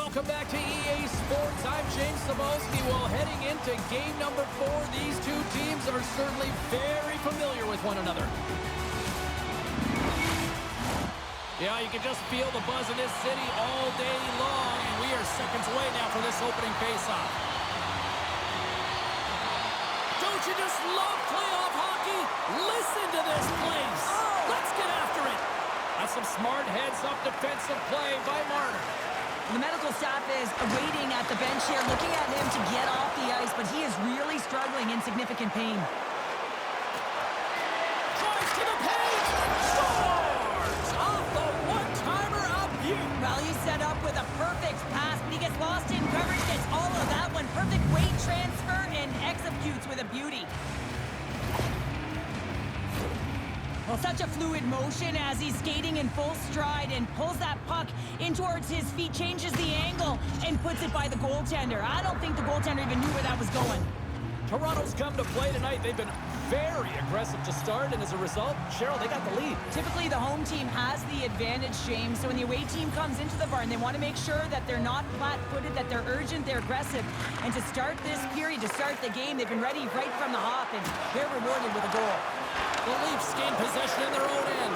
Welcome back to EA Sports. I'm James Cebulski. Well, heading into game number 4, these two teams are certainly very familiar with one another. Yeah, you can just feel the buzz in this city all day long, and we are seconds away now from this opening faceoff. Don't you just love playoff hockey? Listen to this place. Let's get after it. That's some smart heads-up defensive play by Marner. The medical staff is waiting at the bench here, looking at him to get off the ice, but he is really struggling in significant pain. Drives to the paint! Scores! Off the one-timer up you! Well, he's set up with a perfect pass, but he gets lost in coverage, gets all of that one. Perfect weight transfer and executes with a beauty. Well, such a fluid motion as he's skating in full stride and pulls that puck in towards his feet, changes the angle, and puts it by the goaltender. I don't think the goaltender even knew where that was going. Toronto's come to play tonight. They've been very aggressive to start, and as a result, Cheryl, they got the lead. Typically, the home team has the advantage, James. So when the away team comes into the barn, they want to make sure that they're not flat-footed, that they're urgent, they're aggressive. And to start this period, to start the game, they've been ready right from the hop, and they're rewarded with a goal. The Leafs gain possession in their own end.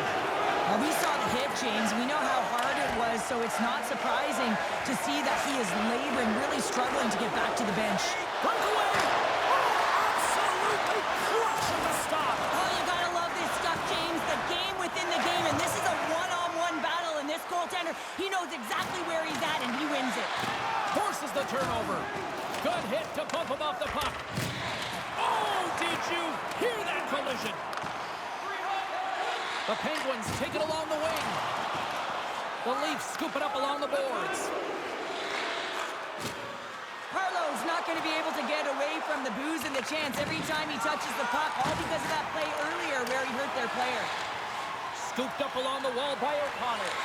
Well, we saw the hit, James. We know how hard it was, so it's not surprising to see that he is laboring, really struggling to get back to the bench. Breakaway! Oh, absolutely crushing the stop. Oh, you gotta love this stuff, James. The game within the game, and this is a one-on-one battle, and this goaltender, he knows exactly where he's at, and he wins it. Forces the turnover. Good hit to bump him off the puck. Oh, did you hear that collision? The Penguins take it along the wing. The Leafs scoop it up along the boards. Harlow's not going to be able to get away from the booze and the chance every time he touches the puck, all because of that play earlier where he hurt their player. Scooped up along the wall by O'Connell.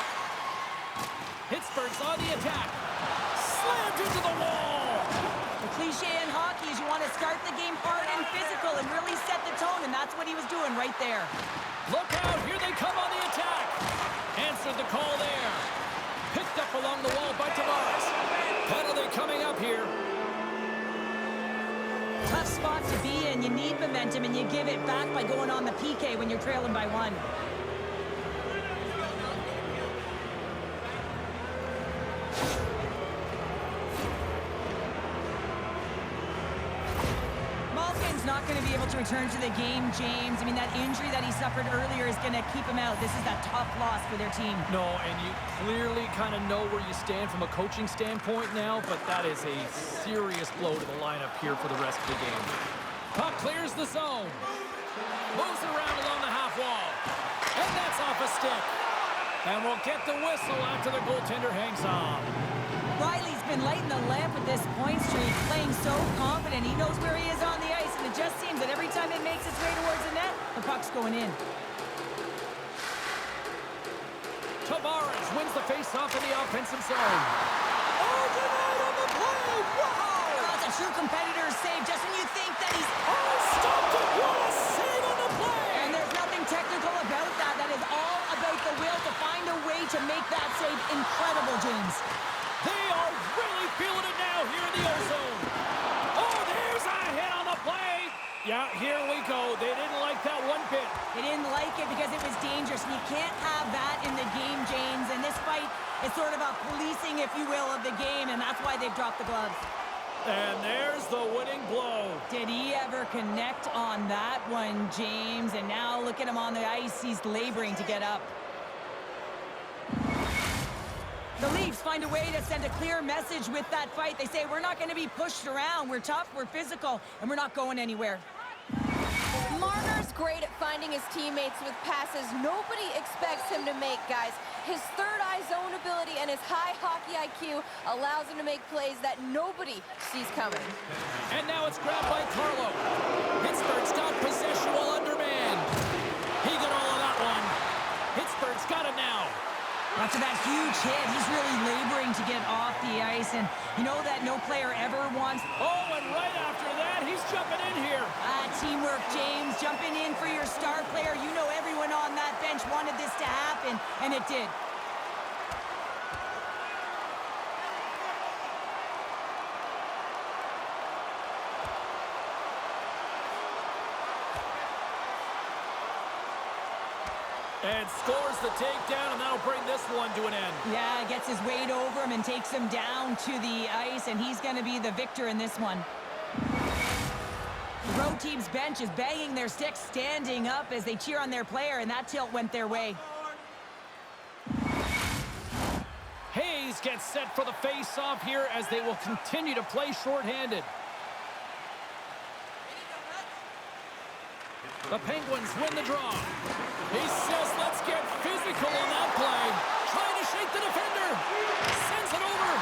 Pittsburgh's on the attack. Slammed into the wall. The cliche in hockey is you want to start the game hard and physical and really set the tone, and that's what he was doing right there. Look out, here they come on the attack. Answered the call there. Picked up along the wall by Tavares. Penalty coming up here. Tough spot to be in. You need momentum, and you give it back by going on the PK when you're trailing by 1. Not going to be able to return to the game, James. I mean, that injury that he suffered earlier is going to keep him out. This is that tough loss for their team. No, and you clearly kind of know where you stand from a coaching standpoint now, but that is a serious blow to the lineup here for the rest of the game. Puck clears the zone. Moves around along the half wall. And that's off a stick. And we'll get the whistle after the goaltender hangs on. Riley's been lighting the lamp with this point streak, playing so confident. He knows where he is on the ice, and it just seems that every time it makes its way towards the net, the puck's going in. Tavares wins the face-off in the offensive zone. Oh, denied on the play! Wow! Oh, it's a true competitor's save, just when you think that he's... Oh, stopped it! What a save on the play! And there's nothing technical about that. That is all about the will to find a way to make that save incredible, James. They are really feeling it now here in the ozone. Oh, there's a hit on the play. Yeah, here we go. They didn't like that one bit. They didn't like it because it was dangerous, and you can't have that in the game, James. And this fight is sort of a policing, if you will, of the game, and that's why they've dropped the gloves. And there's the winning blow. Did he ever connect on that one, James? And now look at him on the ice. He's laboring to get up. The Leafs find a way to send a clear message with that fight. They say, we're not going to be pushed around. We're tough, we're physical, and we're not going anywhere. Marner's great at finding his teammates with passes nobody expects him to make, guys. His third-eye zone ability and his high hockey IQ allows him to make plays that nobody sees coming. And now it's grabbed by Carlo. Pittsburgh's got possession while undermanned. He got all of that one. Pittsburgh's got it now. After that huge hit, he's really laboring to get off the ice, and you know that no player ever wants... Oh, and right after that, he's jumping in here. Teamwork, James, jumping in for your star player. You know everyone on that bench wanted this to happen, and it did. And scores the takedown, and that'll bring this one to an end. Yeah, gets his weight over him and takes him down to the ice, and he's going to be the victor in this one. The road team's bench is banging their sticks, standing up as they cheer on their player, and that tilt went their way. Hayes gets set for the face-off here as they will continue to play shorthanded. The Penguins win the draw. He says, let's get physical on that play. Trying to shake the defender. Sends it over.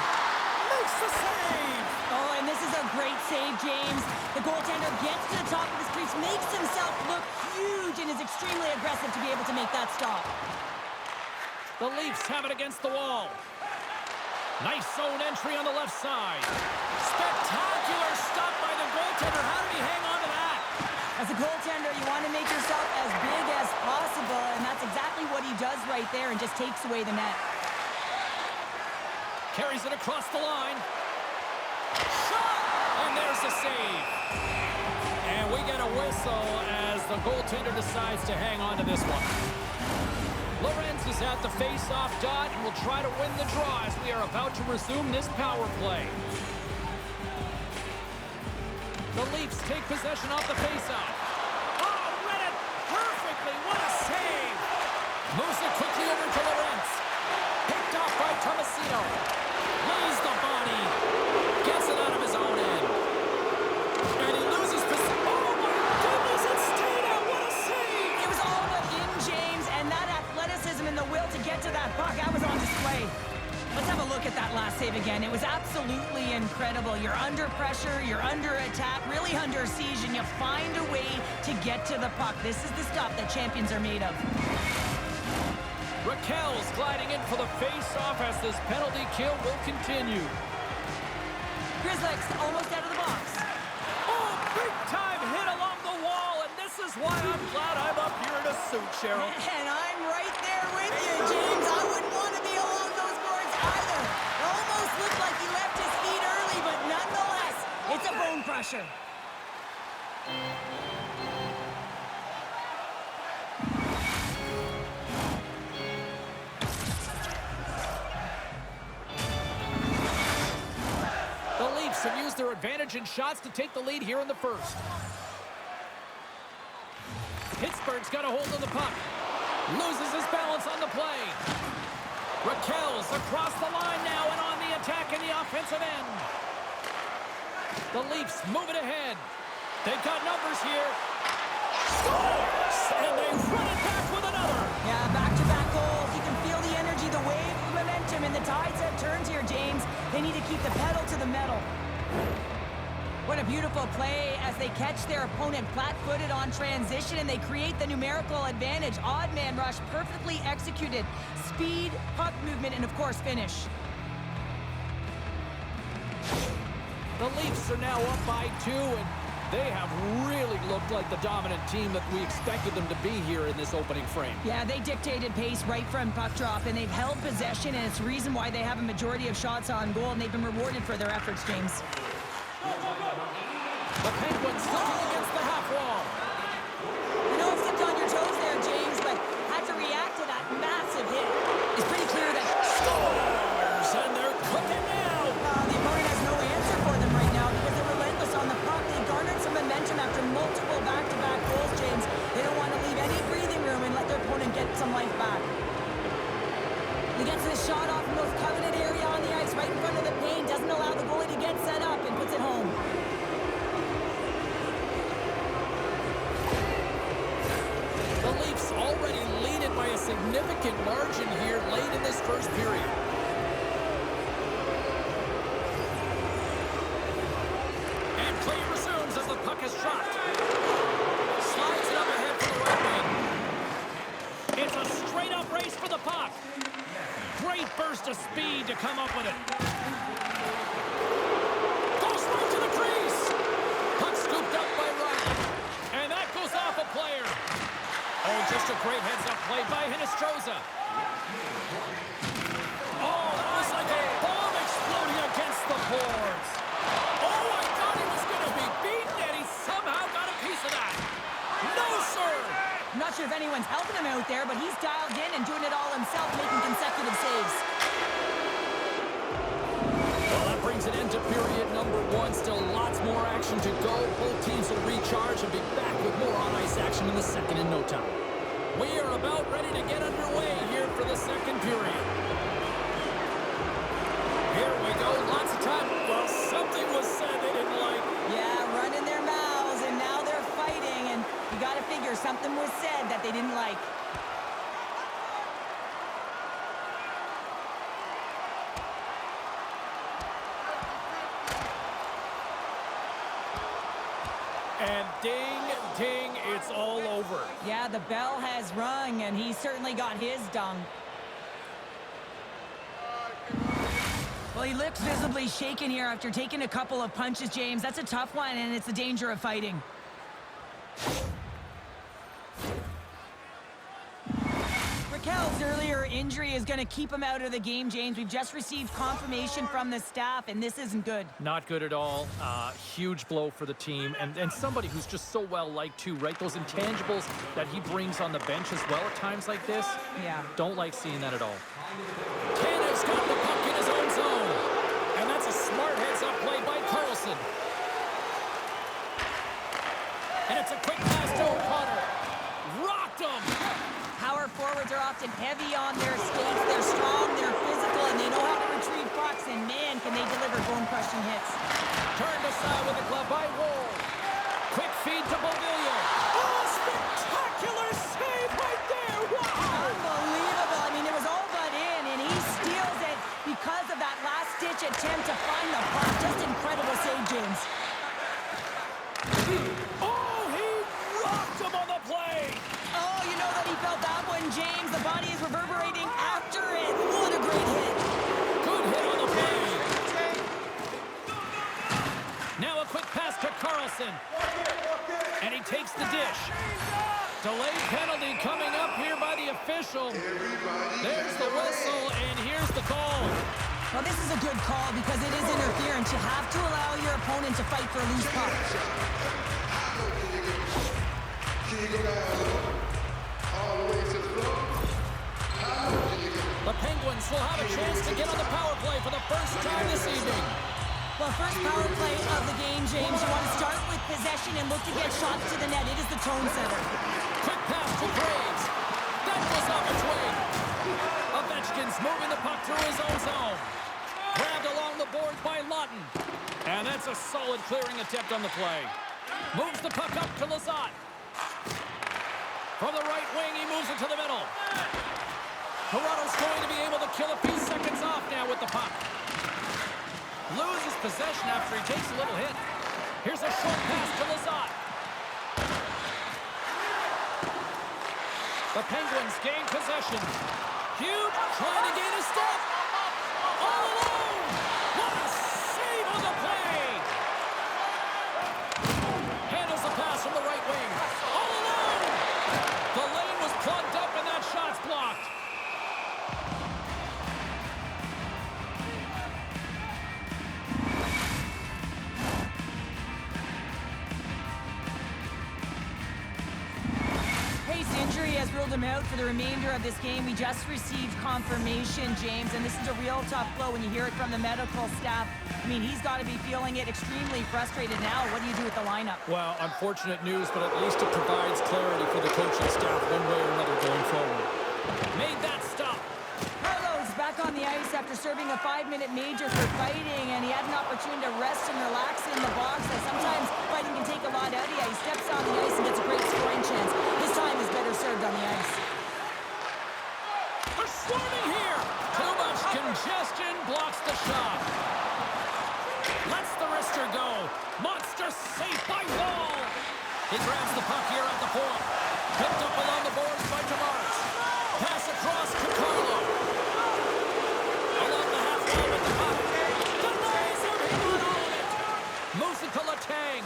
Makes the save. Oh, and this is a great save, James. The goaltender gets to the top of his crease, makes himself look huge, and is extremely aggressive to be able to make that stop. The Leafs have it against the wall. Nice zone entry on the left side. Spectacular stop by the goaltender. How did he hang on to that? As a goaltender, you want to make yourself as big as possible, and that's exactly what he does right there and just takes away the net. Carries it across the line. Shot! And there's the save. And we get a whistle as the goaltender decides to hang on to this one. Lorenz is at the face-off dot and will try to win the draw as we are about to resume this power play. The Leafs take possession off the face-off. Oh, read it perfectly. What a save. Moves it quickly over to Lorenz. Picked off by Tomasino. Lays the body. Gets it out of his own end. And he loses possession. Oh, my goodness, it stayed out. What a save. It was all but in, James, and that athleticism and the will to get to that puck, that was on display. Let's have a look at that last save again. It was absolutely incredible. You're under pressure, you're under attack, really under siege, and you find a way to get to the puck. This is the stuff that champions are made of. Raquel's gliding in for the face-off as this penalty kill will continue. Grizzlies almost out of the box. Oh, big-time hit along the wall, and this is why I'm glad I'm up here in a suit, Cheryl. And I'm right there with you, James. I wouldn't want to be along those boards either. It almost looked like he left his feet early, but nonetheless, it's a bone crusher. The Leafs have used their advantage in shots to take the lead here in the first. Pittsburgh's got a hold of the puck. Loses his balance on the play. Raquel's across the line now and on the attack in the offensive end. The Leafs move it ahead. They've got numbers here. Scores! And they run it back with another. Yeah, back-to-back goals. You can feel the energy, the wave, the momentum, and the tides have turned here, James. They need to keep the pedal to the metal. What a beautiful play as they catch their opponent flat-footed on transition and they create the numerical advantage. Odd man rush, perfectly executed. Speed, puck movement, and of course, finish. The Leafs are now up by 2, and they have really looked like the dominant team that we expected them to be here in this opening frame. Yeah, they dictated pace right from puck drop, and they've held possession, and it's the reason why they have a majority of shots on goal, and they've been rewarded for their efforts, James. The Penguins looking against the half wall. I know I've stepped on your toes there, James, but had to react to that massive hit. It's pretty clear that... Scores! And they're cooking now! The opponent has no answer for them right now because they're relentless on the puck. They garnered some momentum after multiple back-to-back goals, James. They don't want to leave any breathing room and let their opponent get some life back. He gets this shot off the most coveted area on the ice, right in front of the paint, doesn't allow the goalie to get set up and puts it home. The Leafs already lead it by a significant margin here late in this first period. And play resumes as the puck is dropped. Slides it up ahead for the right wing. It's a straight-up race for the puck. Great burst of speed to come up with it. Goes right to the crease. Puck scooped up by Riley. And that goes off a player. Oh, just a great heads-up play by Hinostroza. Oh, that was like a bomb exploding against the boards. Oh, I thought he was going to be beaten, and he somehow got a piece of that. No, sir! I'm not sure if anyone everyone's helping him out there, but he's dialed in and doing it all himself, making consecutive saves. Well, that brings an end to period number 1. Still lots more action to go. Both teams will recharge and be back with more on-ice action in the second in no time. We are about ready to get underway here for the second period. Here we go. Lots of time. Well, something was said they didn't like. Yeah, running their mouths, and now they're fighting, and you got to figure something was said that they didn't like. And ding, ding, it's all over. Yeah, the bell has rung, and he certainly got his done. Well, he looks visibly shaken here after taking a couple of punches, James. That's a tough one, and it's the danger of fighting. Raquel's earlier injury is going to keep him out of the game, James. We've just received confirmation from the staff, and this isn't good. Not good at all. Huge blow for the team, and somebody who's just so well-liked too, right? Those intangibles that he brings on the bench as well at times like this. Yeah. Don't like seeing that at all. Tanner's got the puck in his own zone, and that's a smart heads-up play by Carlson. And it's a quick pass to O'Connor. Rocked him! Power forwards are often heavy on their skates. They're strong, they're physical, and they know how to retrieve pucks, and man, can they deliver bone-crushing hits. Turned aside with the glove by Wall. Quick feed to Beauvillier. Oh, spectacular save right there! Wow! Unbelievable. I mean, it was all but in, and he steals it because of that last-ditch attempt to find the puck. Just incredible save, James. Oh, he rocked him on the play! Oh, you know that he felt that one, James. The body is reverberating after it. What a great hit. Good hit on the play. Now a quick pass to Carlson. And he takes the dish. Delayed penalty coming up here by the official. There's the whistle, and here's the call. Well, this is a good call because it is interference. You have to allow your opponent to fight for a loose puck. The Penguins will have a chance to get on the power play for the first time this evening. Well, first power play of the game, James. You want to start with possession and look to get shots to the net. It is the tone setter. Quick pass to Graves. That goes off its way. Ovechkin's moving the puck through his own zone. Grabbed along the boards by Lawton. And that's a solid clearing attempt on the play. Moves the puck up to Lizotte. From the right wing, he moves it to the middle. Toronto's going to be able to kill a few seconds off now with the puck. Loses possession after he takes a little hit. Here's a short pass to Lizotte. The Penguins gain possession. Huge, trying to gain a step. All alone! What a save on the play! Handles the pass from the right wing. All alone! The lane was plugged up and that shot's blocked. Injury has ruled him out for the remainder of this game. We just received confirmation, James, and this is a real tough blow when you hear it from the medical staff. I mean, he's got to be feeling it, extremely frustrated now. What do you do with the lineup? Well, unfortunate news, but at least it provides clarity for the coaching staff one way or another going forward. Made that stop. Carlos back on the ice after serving a 5-minute major for fighting, and he had an opportunity to rest and relax in the box. And sometimes fighting can take a lot out of you. He steps on the ice and gets a great scoring chance. His time is better served on the ice. They're swarming here. Too much congestion blocks the shot. Lets the wrister go. Monster safe by Wall. He grabs the puck here at the point. Picked up along the boards by Tavares. Pass across to Carlo. Along the half wall with the puck. Delays him. He got all of it. Moves it to Letang.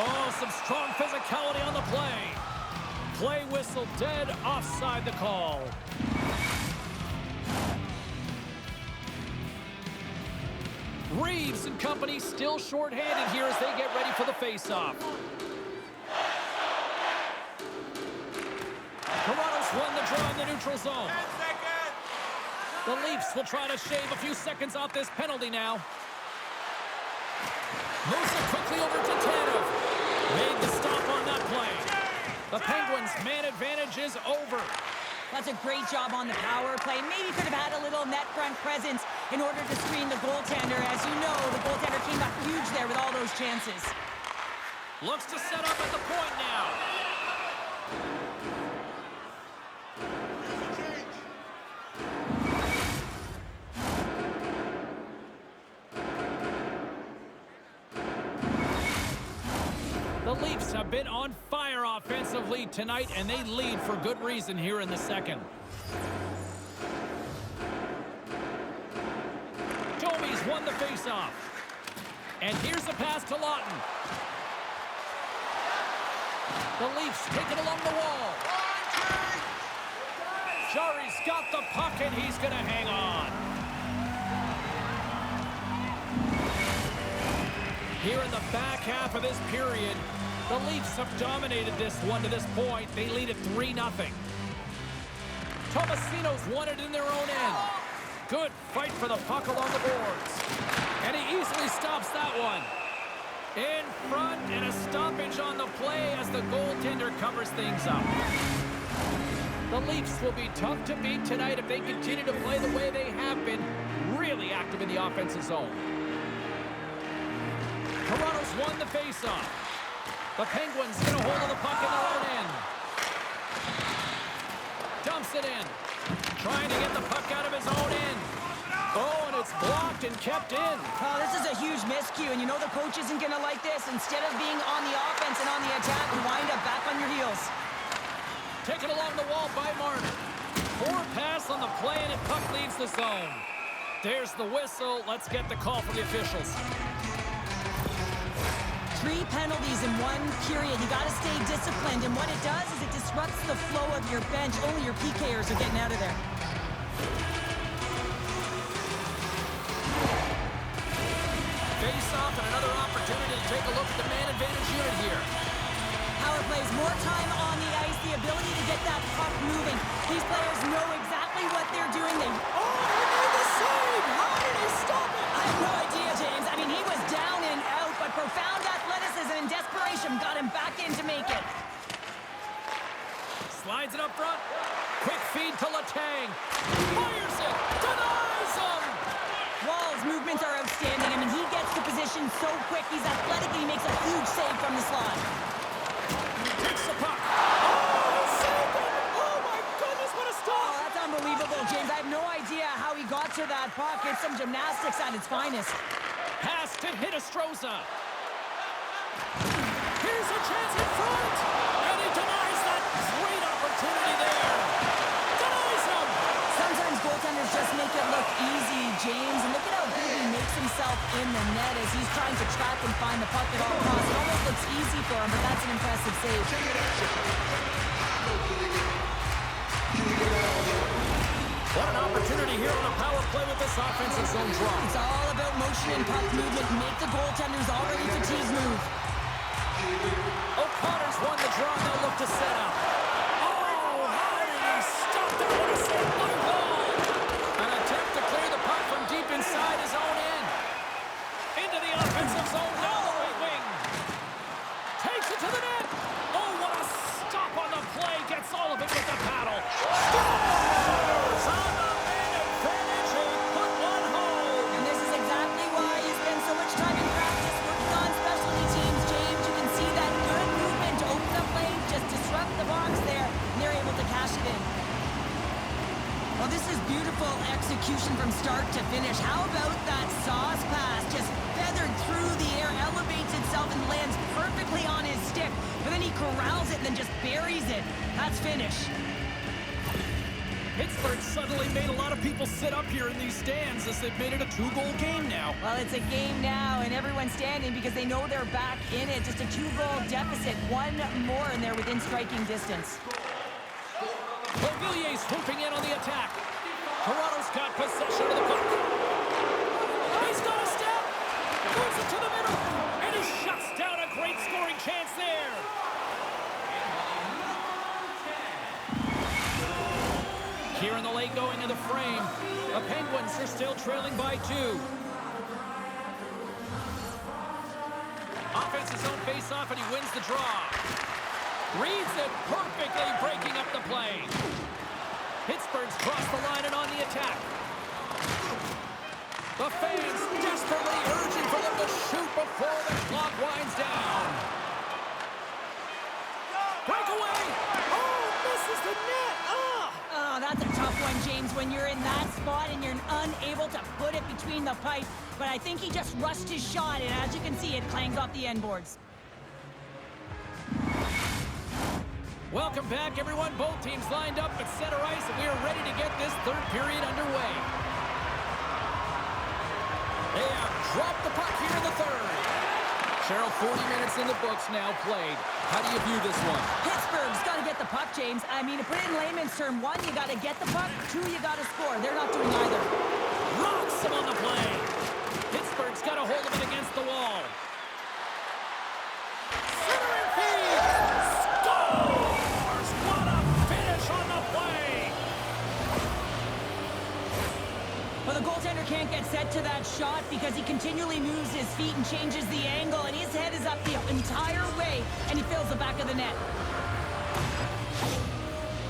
Oh, some strong physicality on the play. Play whistle dead, offside the call. Reeves and company still short-handed here as they get ready for the face-off. Toronto's won the draw in the neutral zone. The Leafs will try to shave a few seconds off this penalty now. Moves it quickly over to Tanev. Made the stop on that play. The Penguins' man advantage is over. That's a great job on the power play. Maybe could have had a little net front presence in order to screen the goaltender. As you know, the goaltender came up huge there with all those chances. Looks to set up at the point now. The Leafs have been on fire offensively tonight, and they lead for good reason here in the second. Domi's won the faceoff. And here's a pass to Lawton. The Leafs take it along the wall. Jari's got the puck, and he's going to hang on. Here in the back half of this period, the Leafs have dominated this one to this point. They lead at 3-0. Tomasino's won it in their own end. Good fight for the puck along the boards. And he easily stops that one. In front, and a stoppage on the play as the goaltender covers things up. The Leafs will be tough to beat tonight if they continue to play the way they have been, really active in the offensive zone. Toronto's won the faceoff. The Penguins get a hold of the puck in their own end. Dumps it in. Trying to get the puck out of his own end. Oh, and it's blocked and kept in. Oh, this is a huge miscue, and you know the coach isn't going to like this. Instead of being on the offense and on the attack, you wind up back on your heels. Taken along the wall by Marner. Poor pass on the play, and the puck leaves the zone. There's the whistle. Let's get the call from the officials. 3 penalties in 1 period. You got to stay disciplined, and what it does is it disrupts the flow of your bench. Only your PKers are getting out of there. Face off and another opportunity to take a look at the man advantage unit here. Power plays, more time on the ice, the ability to get that puck moving. These players know exactly what they're doing. They made the save! How did he stop it? I have no idea, James. I mean, he was down and out, but profound athleticism and desperation got him back in to make it. Slides it up front. Quick feed to Letang. Fires it. Denies him. Wall's movements are outstanding. I mean, he gets to position so quick. He's athletic, and he makes a huge save from the slot. Takes the puck. Oh, saved it. Oh, my goodness, what a stop. Oh, that's unbelievable, James. I have no idea how he got to that puck. It's some gymnastics at its finest. Pass to Hinostroza. Here's a chance in front. And he denies that great opportunity there. Denies him. Sometimes goaltenders just make it look easy, James. And look at how good he makes himself in the net as he's trying to track and find the puck at all costs. It almost looks easy for him, but that's an impressive save. What an opportunity here on a power play with this offensive zone draw. It's all about motion and puck movement. Make the goaltenders already fatigued move. O'Connor's won the draw, and they'll look to set up. Oh, how did he stop that? What a save by Wall. An attempt to clear the puck from deep inside his own end. Into the offensive zone, down the right wing. Takes it to the net. Oh, what a stop on the play. Gets all of it with the paddle. Scores on the man advantage. He put one home. And this is exactly why you spend so much time in practice working on specialty teams, James. You can see that good movement to open up lanes, just disrupt the box there, and they're able to cash it in. Well, this is beautiful execution from start to finish. How about that sauce pass? Just feathered through the air, elevates itself, and lands perfectly on his stick. But then he corrals it and then just buries it. That's finish. Pittsburgh suddenly made a lot of people sit up here in these stands as they've made it a 2-goal game now. Well, it's a game now, and everyone's standing because they know they're back in it. Just a 2-goal deficit. One more, and they're within striking distance. Villiers swooping in on the attack. Toronto's got possession of the puck. He's got a step. Moves it to the middle. And he shuts down a great scoring chance there. going in the frame. The Penguins are still trailing by 2. Offense's own face-off, and he wins the draw. Reads it perfectly, breaking up the play. Pittsburgh's crossed the line and on the attack. The fans desperately urging for them to shoot before the clock winds down. Breakaway! Oh, misses the net! Oh, that's a tough one, James, when you're in that spot and you're unable to put it between the pipe. But I think he just rushed his shot, and as you can see, it clangs off the end boards. Welcome back, everyone. Both teams lined up at center ice, and we are ready to get this third period underway. They have dropped the puck here in the third. Cheryl, 40 minutes in the books now played. How do you view this one? Pittsburgh's got to get the puck, James. I mean, to put it in layman's term, 1, you got to get the puck. 2, you got to score. They're not doing either. Rocks him on the play. Pittsburgh's got a hold of it against the wall. Centering feed. Scores! What a finish on the play. Well, the goaltender can't get set to that shot because he continually moves his feet and changes the angle, and his head is up the entire way, and he fills the back of the net.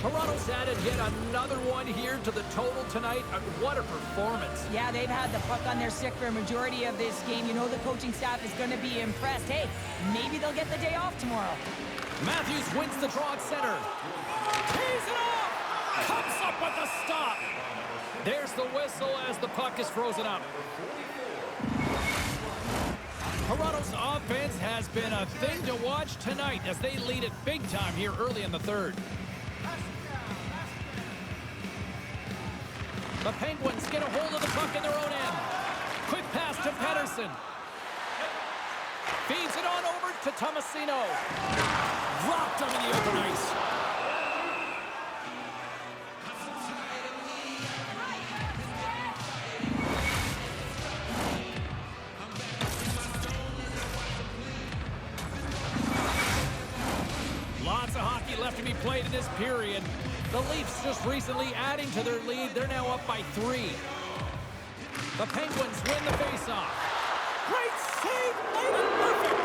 Toronto's added yet another one here to the total tonight. What a performance. Yeah, they've had the puck on their stick for a majority of this game. You know the coaching staff is going to be impressed. Hey, maybe they'll get the day off tomorrow. Matthews wins the draw at center. Tees it off! Comes up with the stop. There's the whistle as the puck is frozen up. Toronto's offense has been a thing to watch tonight as they lead it big time here early in the third. The Penguins get a hold of the puck in their own end. Quick pass to Pettersson. Feeds it on over to Tomasino. Dropped over the open ice. Lots of hockey left to be played in this period. The Leafs just recently adding to their lead. They're now up by 3. The Penguins win the faceoff. Great save! Made it perfect!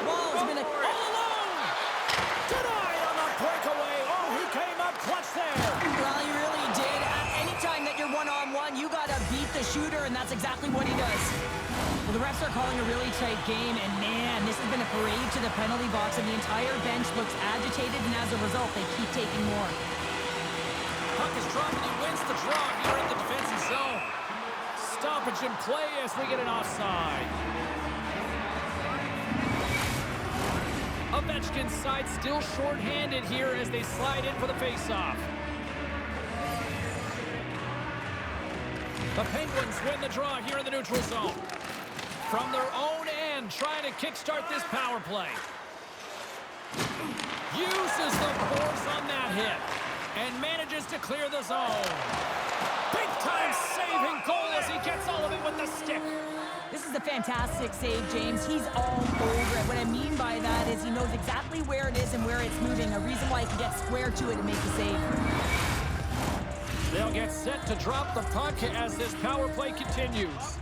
Wall's been all alone! Denied on the breakaway! Oh, he came up clutch there! Well, he really did. Anytime that you're one-on-one, you got to beat the shooter, and that's exactly what he does. Well, the refs are calling a really tight game, and man, this has been a parade to the penalty box, and the entire bench looks agitated, and as a result, they keep taking more. Puck is dropped and he wins the draw here in the defensive zone. Stoppage in play as we get an offside. Ovechkin's side still short-handed here as they slide in for the faceoff. The Penguins win the draw here in the neutral zone. From their own end, trying to kickstart this power play. Uses the force on that hit. And manages to clear the zone. Big-time saving goal as he gets all of it with the stick. This is a fantastic save, James. He's all over it. What I mean by that is he knows exactly where it is and where it's moving. A reason why he can get square to it and make the save. They'll get set to drop the puck as this power play continues.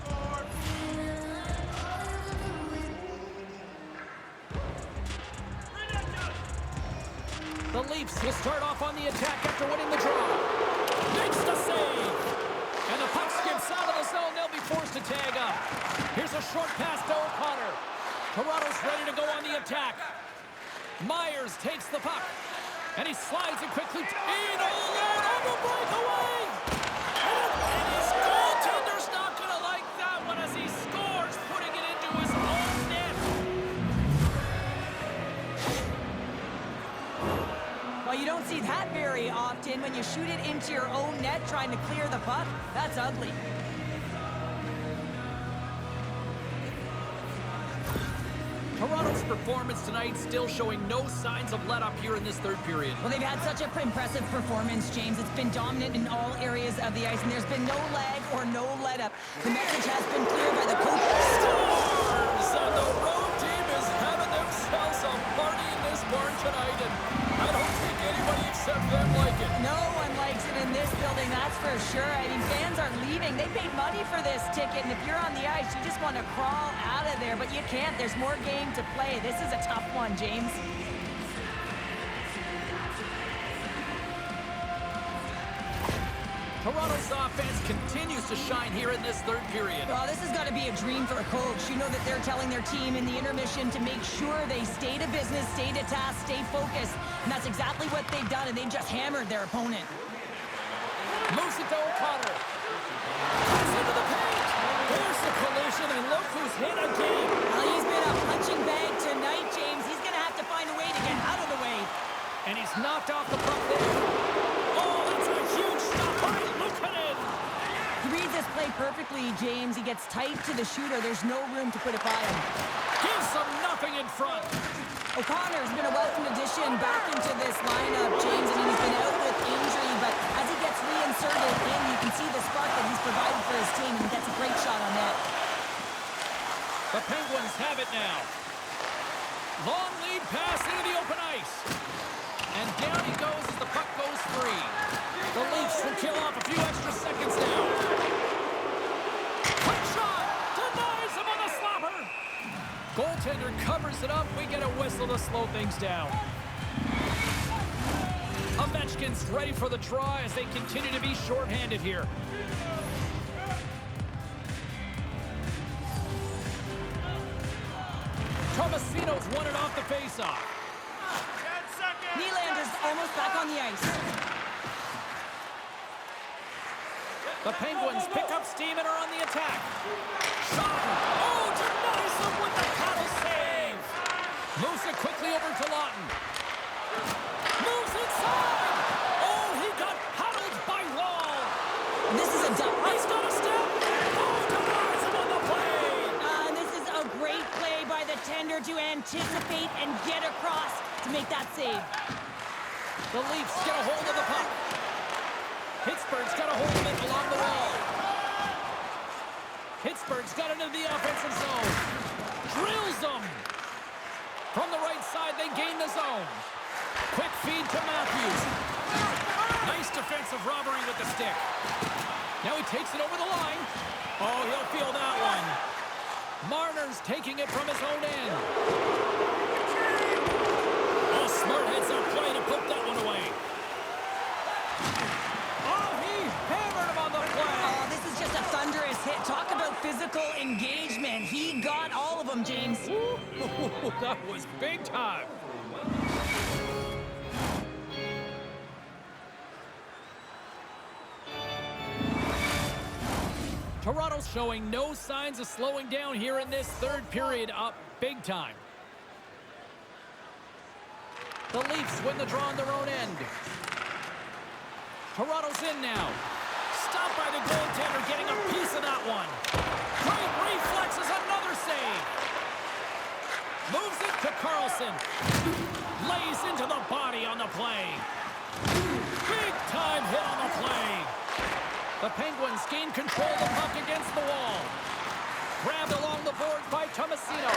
The Leafs will start off on the attack after winning the draw. Makes the save. And the puck skips out of the zone. They'll be forced to tag up. Here's a short pass to O'Connor. Toronto's ready to go on the attack. Myers takes the puck. And he slides it quickly in all alone on the breakaway. And his goaltender's not going to like that one as he scores, putting it into his own net. Well, you don't see that very often when you shoot it into your own net trying to clear the puck. That's ugly. Toronto's performance tonight still showing no signs of let-up here in this third period. Well, they've had such an impressive performance, James. It's been dominant in all areas of the ice, and there's been no lag or no let-up. The message has been clear by the coach. Stars! And the road team is having themselves a party in this barn tonight, and I don't think anybody except them like it. No one likes it in this building, that's for sure. I mean, fans are leaving. They paid money for this ticket, and if you're on the ice, you just want to crawl out of there, but you can't. There's more game to play. This is a tough one, James. Toronto's offense continues to shine here in this third period. Well, this has got to be a dream for a coach. You know that they're telling their team in the intermission to make sure they stay to business, stay to task, stay focused. And that's exactly what they've done, and they've just hammered their opponent. Moves it to O'Connor. Cuts into the paint. There's the collision, and look who's hit again. Well, he's been a punching bag tonight, James. He's going to have to find a way to get out of the way. And he's knocked off the puck there. Oh, that's a huge stop by Luukkonen. He reads this play perfectly, James. He gets tight to the shooter. There's no room to put it by him. Gives them nothing in front. O'Connor's been a welcome addition back into this lineup, James. I mean, he's been out with injury, but as he gets reinserted in, you can see the spark that he's provided for his team, and he gets a great shot on that. The Penguins have it now. Long lead pass into the open ice. And down he goes as the puck goes free. The Leafs will kill off a few extra seconds now. Quick shot! Denies him on the slapper! Goaltender covers it up. We get a whistle to slow things down. Ovechkin's ready for the draw as they continue to be shorthanded here. Tomasino's won it off the faceoff. Nylander's almost back on the ice. The Penguins pick up steam and are on the attack. Shot! Oh, denies him with the paddle save! Moves it quickly over to Lawton. Moves inside! Oh, he got paddled by Wall! This is a dump. He's got a step! Oh, denies him on the play! And this is a great play by the tender to anticipate and get across to make that save. The Leafs get a hold of the puck. Pittsburgh's got a hold of it along the wall. Pittsburgh's got it into the offensive zone. Drills them. From the right side, they gain the zone. Quick feed to Matthews. Nice defensive robbery with the stick. Now he takes it over the line. Oh, he'll feel that one. Marner's taking it from his own end. Oh, smart heads-up play to poke that one away. Oh, he hammered him on the play. Oh, this is just a thunderous hit. Talk about physical engagement. He got all of them, James. Ooh, that was big time. Toronto's showing no signs of slowing down here in this third period, up big time. The Leafs win the draw on their own end. Toronto's in now. Stopped by the goaltender, getting a piece of that one. Great reflexes, another save. Moves it to Carlson. Lays into the body on the play. Big time hit on the play. The Penguins gain control of the puck against the wall. Grabbed along the boards by Tomasino.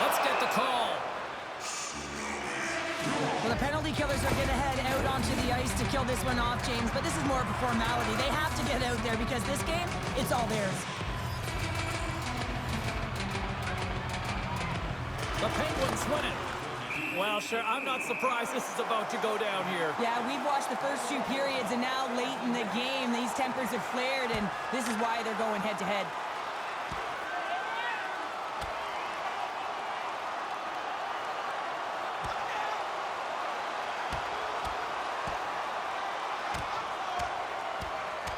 Let's get the call. Well, the penalty killers are going to head out onto the ice to kill this one off, James, but this is more of a formality. They have to get out there because this game, it's all theirs. The Penguins win it. Well, sure, I'm not surprised this is about to go down here. Yeah, we've watched the first two periods, and now late in the game, these tempers have flared, and this is why they're going head-to-head.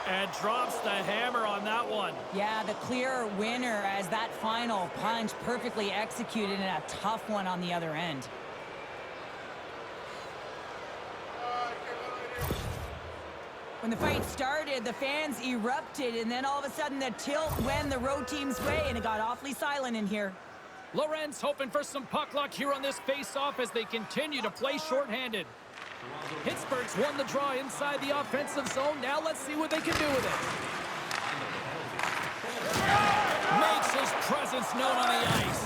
And drops the hammer on that one. Yeah, the clear winner as that final punch perfectly executed and a tough one on the other end. When the fight started, the fans erupted, and then all of a sudden the tilt went the road team's way, and it got awfully silent in here. Lorenz hoping for some puck luck here on this face-off as they continue to play shorthanded. Pittsburgh's won the draw inside the offensive zone. Now let's see what they can do with it. Makes his presence known on the ice.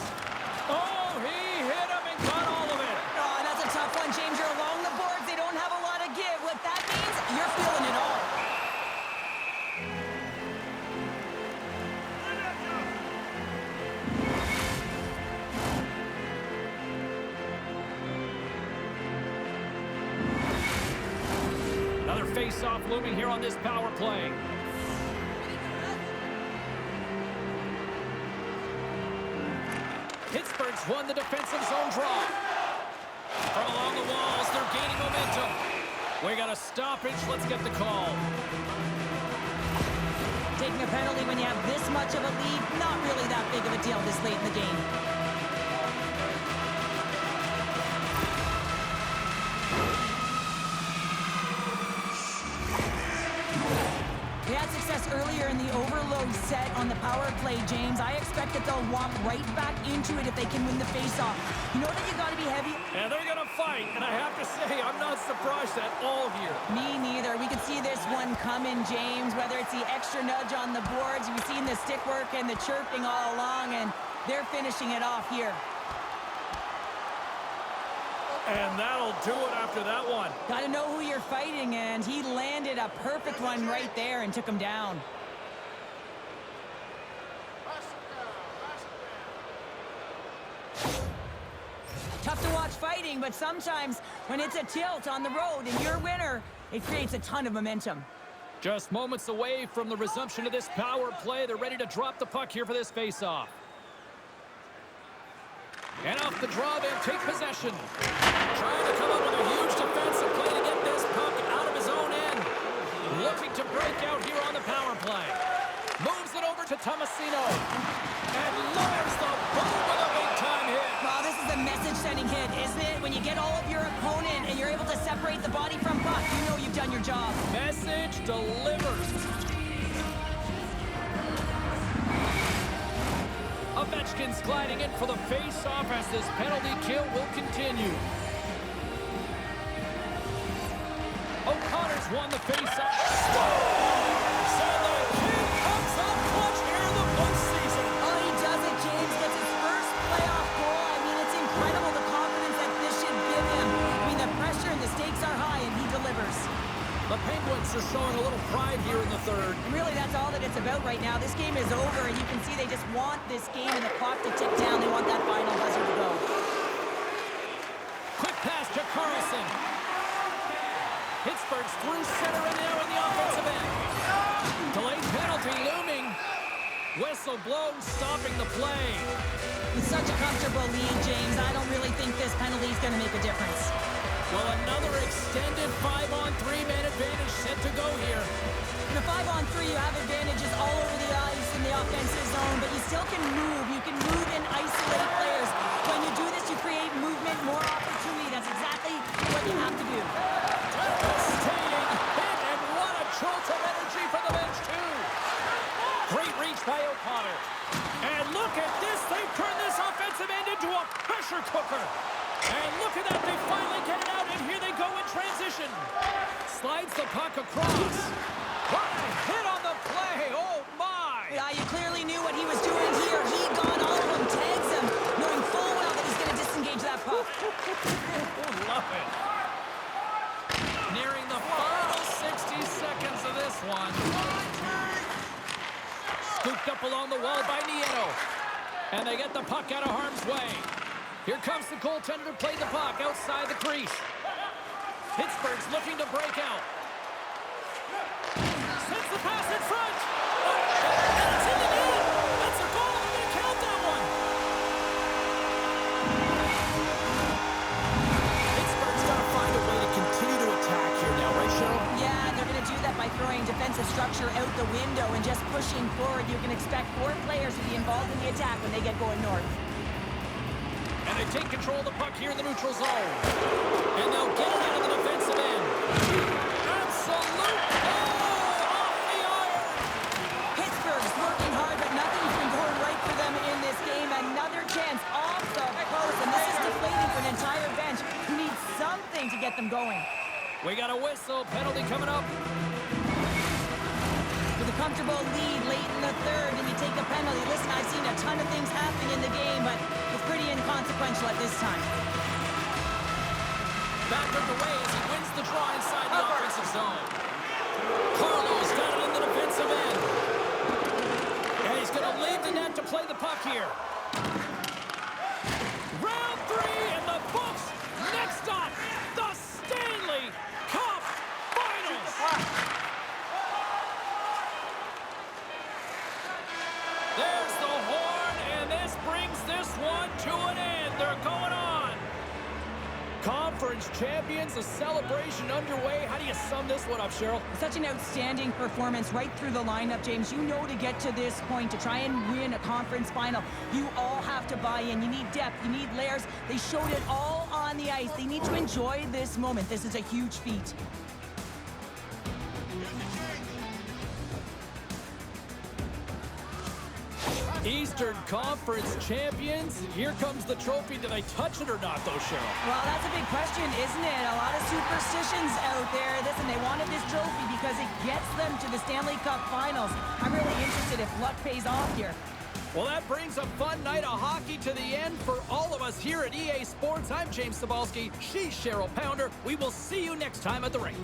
Oh, he hit him and got all of it. Oh, that's a tough one, James. You're along the boards. They don't have a lot of give. What that means, you're feeling it all. face-off looming here on this power play. Pittsburgh's won the defensive zone draw. From along the walls, they're gaining momentum. We got a stoppage. Let's get the call. Taking a penalty when you have this much of a lead, not really that big of a deal this late in the game. They had success earlier in the overload set on the power play, James. I expect that they'll walk right back into it if they can win the faceoff. You know that you got to be heavy. And they're going to fight, and I have to say, I'm not surprised at all here. Me neither. We can see this one coming, James, whether it's the extra nudge on the boards. You've seen the stick work and the chirping all along, and they're finishing it off here. And that'll do it after that one. Got to know who you're fighting, and he landed a perfect one right there and took him down. Tough to watch fighting, but sometimes when it's a tilt on the road and you're winner, it creates a ton of momentum. Just moments away from the resumption of this power play. They're ready to drop the puck here for this faceoff. And off the draw, they'll take possession. Trying to come up with a huge defensive play to get this puck out of his own end. Looking to break out here on the power play. Moves it over to Tomasino. And lowers the boom with a big-time hit. Well, this is a message-sending hit, isn't it? When you get all of your opponent and you're able to separate the body from puck, you know you've done your job. Message delivers. Ovechkin's gliding in for the face-off as this penalty kill will continue. O'Connor's won the face-off. So the kid comes up clutch here in the postseason. Oh, he does it, James. Gets his first playoff goal. I mean, it's incredible the confidence that this should give him. I mean, the pressure and the stakes are high, and he delivers. The Penguins are showing a little pride here in the third. And really, that's all that it's about right now. This game is over, and you can see they just want this game and the clock to tick down. They want that final buzzer to go. Quick pass to Carlson. Pittsburgh's through center and now in the offensive end. Delayed penalty looming. Whistle blown, stopping the play. With such a comfortable lead, James, I don't really think this penalty is going to make a difference. Well, another extended 5-on-3 man advantage set to go here. In a 5-on-3, you have advantages all over the ice in the offensive zone, but you still can move. You can move and isolate players. When you do this, you create movement, more opportunity. That's exactly what you have to do. Devastating hit, and what a jolt of energy for the bench, too. Great reach by O'Connor. And look at this. They've turned this offensive end into a pressure cooker. And look at that. They finally get it out, and here they go in transition. Slides the puck across. What a hit on the play. Oh, my. Yeah, you clearly knew what he was doing here. He got all of them, tags him, knowing full well that he's going to disengage that puck. Love it. Nearing the final 60 seconds of this one. Scooped up along the wall by Nieto. And they get the puck out of harm's way. Here comes the goaltender to play the puck outside the crease. Pittsburgh's looking to break out. Sends the pass in front. And it's in the net. That's a goal. I'm going to count that one. Pittsburgh's got to find a way to continue to attack here now, right, Cheryl? Yeah, they're going to do that by throwing defensive structure out the window and just pushing forward. You can expect 4 players to be involved in the attack when they get going north. And they take control of the puck here in the neutral zone. And they'll get it out of the defensive end. Absolute goal off the iron. Pittsburgh's working hard, but nothing's been going right for them in this game. Another chance off the post, and this is deflating for an entire bench who needs something to get them going. We got a whistle. Penalty coming up. With a comfortable lead late in the third, and you take a penalty. Listen, I've seen a ton of things happening in the game, but it's pretty inconsequential at this time. Back underway as he wins the draw inside the offensive zone. Carlo's got it in the defensive end. And he's going to leave the net to play the puck here. Round 3 in the books. Next up, the Stanley Cup Finals. Conference champions, a celebration underway. How do you sum this one up, Cheryl? Such an outstanding performance right through the lineup, James. You know, to get to this point, to try and win a conference final, you all have to buy in. You need depth, you need layers. They showed it all on the ice. They need to enjoy this moment. This is a huge feat. Eastern Conference champions. Here comes the trophy. Did I touch it or not, though, Cheryl? Well, that's a big question, isn't it? A lot of superstitions out there. Listen, they wanted this trophy because it gets them to the Stanley Cup Finals. I'm really interested if luck pays off here. Well, that brings a fun night of hockey to the end for all of us here at EA Sports. I'm James Cybulski. She's Cheryl Pounder. We will see you next time at the rink.